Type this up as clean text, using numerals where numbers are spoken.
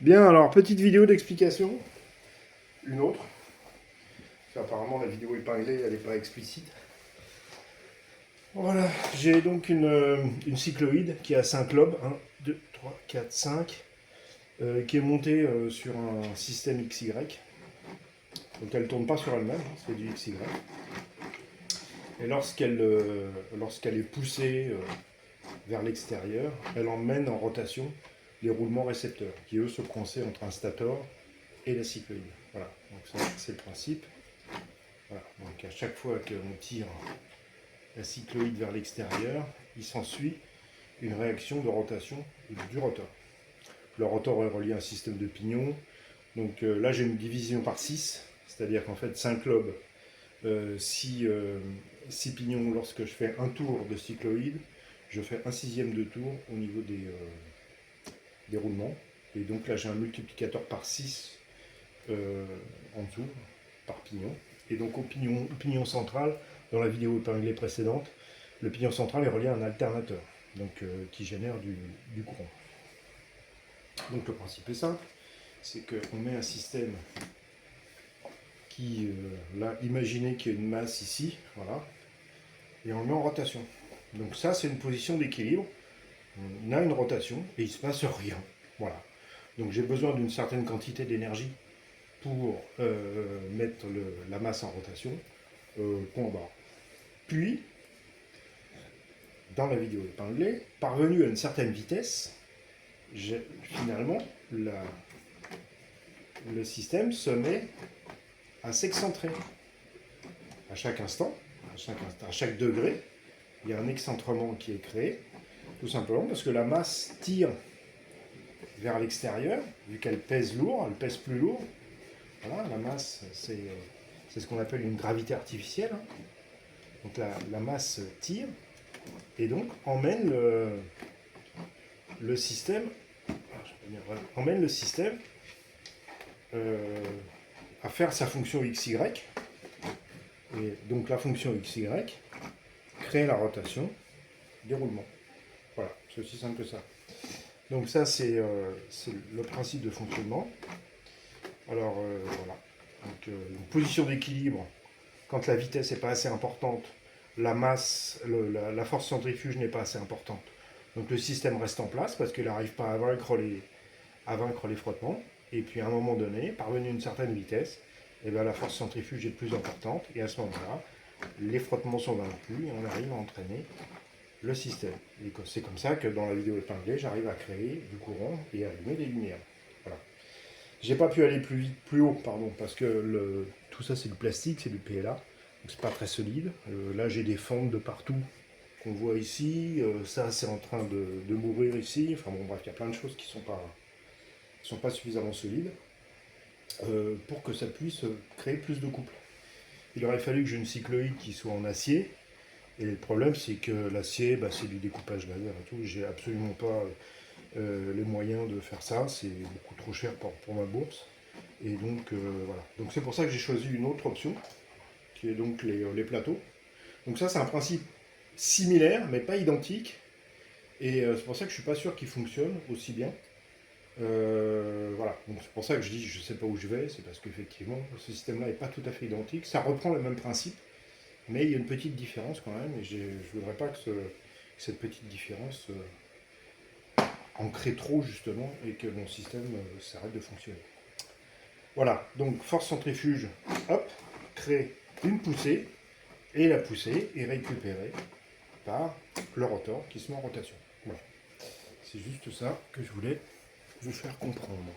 Bien, alors petite vidéo d'explication, une autre. Parce qu'apparemment la vidéo épinglée, elle n'est pas explicite. Voilà, j'ai donc une cycloïde qui a 5 lobes, 1, 2, 3, 4, 5, qui est montée sur un système XY. Donc elle ne tourne pas sur elle-même, c'est du XY. Et lorsqu'elle est poussée vers l'extérieur, elle emmène en rotation les roulements récepteurs, qui eux se coinçaient entre un stator et la cycloïde. Voilà, donc ça c'est le principe. Voilà. Donc à chaque fois qu'on tire la cycloïde vers l'extérieur, il s'ensuit une réaction de rotation du rotor. Le rotor est relié à un système de pignons. Donc là j'ai une division par 6, c'est-à-dire qu'en fait 5 lobes, 6 pignons lorsque je fais un tour de cycloïde, je fais un sixième de tour au niveau des roulements. Et donc là j'ai un multiplicateur par 6 en dessous, par pignon. Et donc au pignon central, dans la vidéo épinglée précédente, le pignon central est relié à un alternateur, donc qui génère du courant. Donc le principe est simple, c'est qu'on met un système qui, là, imaginez qu'il y a une masse ici, voilà, et on le met en rotation. Donc ça, c'est une position d'équilibre. On a une rotation et il ne se passe rien. Voilà. Donc j'ai besoin d'une certaine quantité d'énergie pour mettre la masse en rotation, point barre. Puis, dans la vidéo épinglée, parvenu à une certaine vitesse, finalement, le système se met à s'excentrer. À chaque instant, à chaque degré, il y a un excentrement qui est créé, tout simplement parce que la masse tire vers l'extérieur, vu qu'elle pèse lourd, elle pèse plus lourd. Voilà, la masse, c'est ce qu'on appelle une gravité artificielle. Donc la masse tire et donc emmène le système, à faire sa fonction XY. Et donc la fonction XY crée la rotation des roulements. Voilà, c'est aussi simple que ça. Donc ça, c'est le principe de fonctionnement. Alors, voilà. Donc, une position d'équilibre, quand la vitesse n'est pas assez importante, la masse, la force centrifuge n'est pas assez importante. Donc le système reste en place parce qu'il n'arrive pas à vaincre les frottements. Et puis à un moment donné, parvenu à une certaine vitesse, et bien, la force centrifuge est plus importante. Et à ce moment-là, les frottements sont vaincus et on arrive à entraîner le système. Et c'est comme ça que dans la vidéo épinglée, j'arrive à créer du courant et à allumer des lumières. Voilà. J'ai pas pu aller plus haut, pardon, parce que tout ça c'est du plastique, c'est du PLA, donc c'est pas très solide. Là j'ai des fentes de partout qu'on voit ici, ça c'est en train de mourir ici, enfin bon bref, il y a plein de choses qui sont pas suffisamment solides pour que ça puisse créer plus de couple. Il aurait fallu que j'ai une cycloïde qui soit en acier, et le problème c'est que l'acier, c'est du découpage laser et tout, j'ai absolument pas les moyens de faire ça, c'est beaucoup trop cher pour ma bourse. Et donc voilà. Donc c'est pour ça que j'ai choisi une autre option, qui est donc les plateaux. Donc ça c'est un principe similaire, mais pas identique. Et c'est pour ça que je suis pas sûr qu'il fonctionne aussi bien. Voilà, donc c'est pour ça que je dis je sais pas où je vais, c'est parce qu'effectivement ce système-là n'est pas tout à fait identique. Ça reprend le même principe, mais il y a une petite différence quand même, et je voudrais pas que cette petite différence en crée trop justement, et que mon système s'arrête de fonctionner. Voilà, donc force centrifuge, hop, crée une poussée, et la poussée est récupérée par le rotor qui se met en rotation. Voilà. C'est juste ça que je voulais vous faire comprendre.